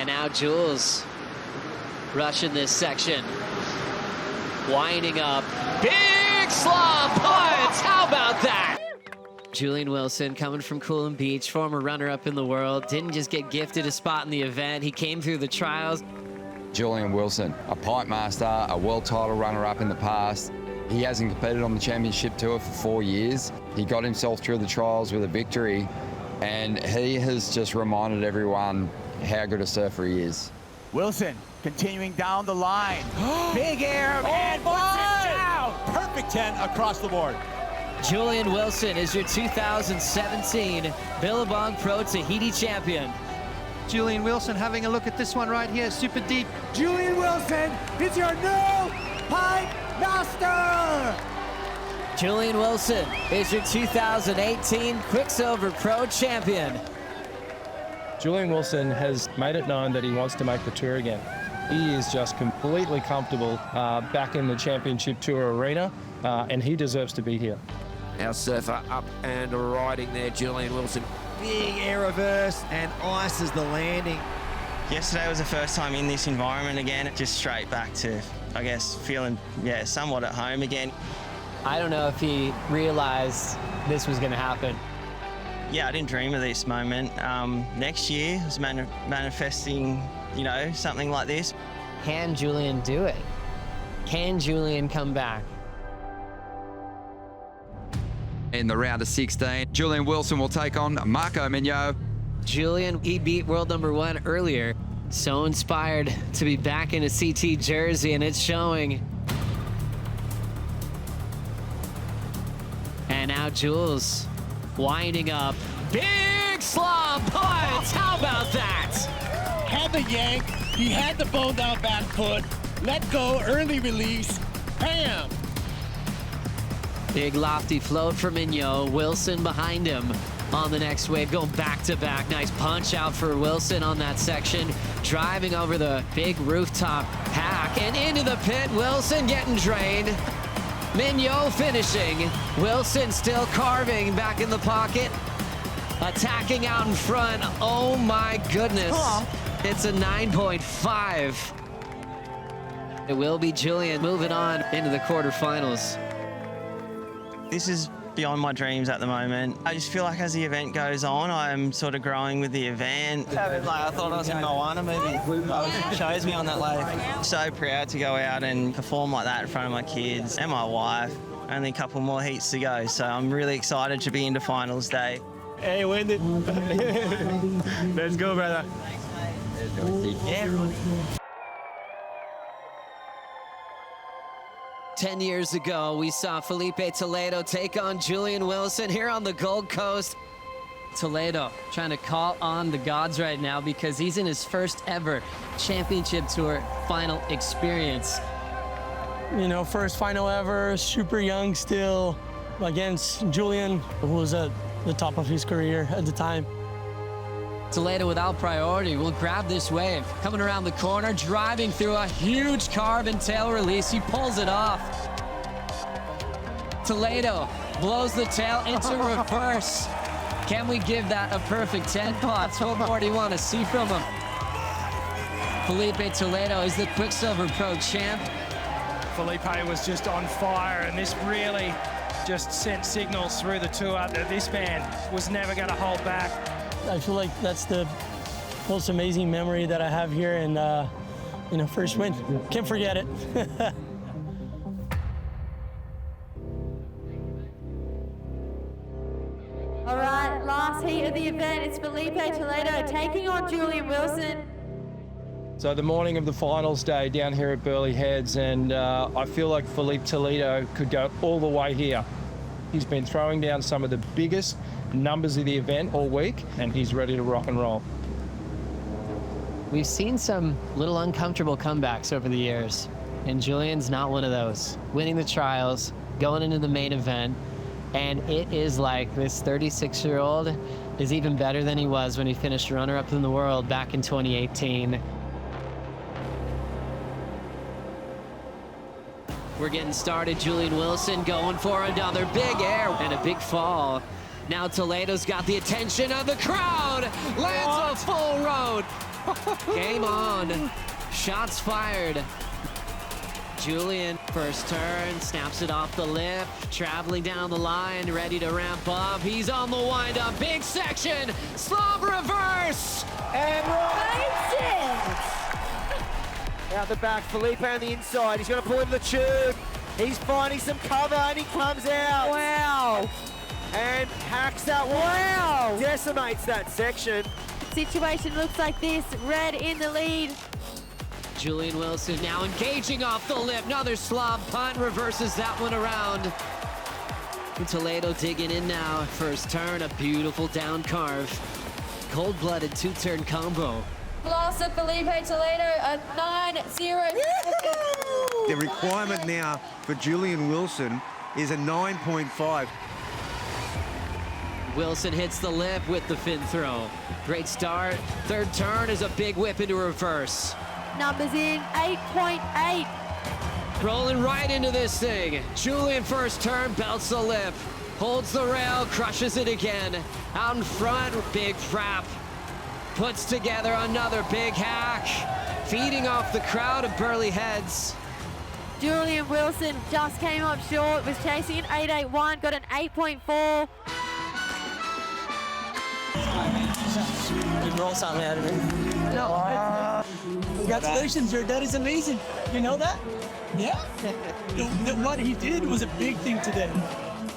And now Jules rushing this section. Winding up. Big slob puts! How about that? Julian Wilson coming from Coolum Beach, former runner-up in the world. Didn't just get gifted a spot in the event. He came through the trials. Julian Wilson, a pipe master, a world title runner-up in the past. He hasn't competed on the championship tour for 4 years. He got himself through the trials with a victory, and he has just reminded everyone how good a surfer he is. Wilson continuing down the line. Big air and puts it down. Perfect 10 across the board. Julian Wilson is your 2017 Billabong Pro Tahiti champion. Julian Wilson having a look at this one right here, super deep. Julian Wilson is your new pipe master. Julian Wilson is your 2018 Quicksilver Pro champion. Julian Wilson has made it known that he wants to make the tour again. He is just completely comfortable back in the championship tour arena, and he deserves to be here. Our surfer up and riding there, Julian Wilson. Big air reverse and ices the landing. Yesterday was the first time in this environment again, just straight back to, I guess, feeling, somewhat at home again. I don't know if he realized this was going to happen. Yeah, I didn't dream of this moment. Next year, I was manifesting, something like this. Can Julian do it? Can Julian come back? In the round of 16, Julian Wilson will take on Marco Mignot. Julian, he beat world #1 earlier. So inspired to be back in a CT jersey, and it's showing. And now Jules winding up. Big slob puts! How about that? Had the yank, he had the bone down back foot, let go, early release, bam! Big lofty float for Mignot. Wilson behind him on the next wave, going back to back. Nice punch out for Wilson on that section. Driving over the big rooftop hack and into the pit. Wilson getting drained. Mignot finishing. Wilson still carving back in the pocket. Attacking out in front. Oh my goodness. It's a 9.5. It will be Julian moving on into the quarterfinals. This is beyond my dreams at the moment. I just feel like as the event goes on, I'm sort of growing with the event. I thought I was in a Moana movie. It shows me on that lake. So proud to go out and perform like that in front of my kids and my wife. Only a couple more heats to go, so I'm really excited to be into finals day. Hey, Wendy. Let's go, brother. Yeah. 10 years ago, we saw Filipe Toledo take on Julian Wilson here on the Gold Coast. Toledo trying to call on the gods right now because he's in his first ever championship tour final experience. First final ever, super young still, against Julian, who was at the top of his career at the time. Toledo without priority will grab this wave. Coming around the corner, driving through a huge carve and tail release. He pulls it off. Toledo blows the tail into reverse. Can we give that a perfect 10 pots? What more do you want to see from him? Filipe Toledo is the Quicksilver Pro champ. Filipe was just on fire, and this really just sent signals through the tour that this man was never going to hold back. I feel like that's the most amazing memory that I have here, and first win, can't forget it. All right, last heat of the event, it's Filipe Toledo taking on Julian Wilson. So the morning of the finals day down here at Burleigh Heads, and I feel like Filipe Toledo could go all the way here. He's been throwing down some of the biggest numbers of the event all week, and he's ready to rock and roll. We've seen some little uncomfortable comebacks over the years, and Julian's not one of those. Winning the trials, going into the main event, and it is like this 36-year-old is even better than he was when he finished runner-up in the world back in 2018. We're getting started. Julian Wilson going for another big air and a big fall. Now Toledo's got the attention of the crowd. Lands a full road. Game on. Shots fired. Julian, first turn, snaps it off the lip, traveling down the line, ready to ramp up. He's on the wind-up, big section, slob reverse! And out the back, Filipe on the inside. He's going to pull in the tube. He's finding some cover, and he comes out. Wow! And hacks that one. Wow! Decimates that section. Situation looks like this. Red in the lead. Julian Wilson now engaging off the lip. Another slob punt, reverses that one around. And Toledo digging in now. First turn, a beautiful down carve. Cold-blooded two-turn combo. Loss of Filipe Toledo, a 9-0. The requirement now for Julian Wilson is a 9.5. Wilson hits the lip with the fin throw. Great start. Third turn is a big whip into reverse. Numbers in, 8.8. Rolling right into this thing. Julian first turn, belts the lip. Holds the rail, crushes it again. Out in front, big frap. Puts together another big hack. Feeding off the crowd of Burley heads. Julian Wilson just came up short, was chasing an 8.81, got an 8.4. Roll something out of it. No. Congratulations, your dad is amazing. You know that? Yeah. What he did was a big thing today.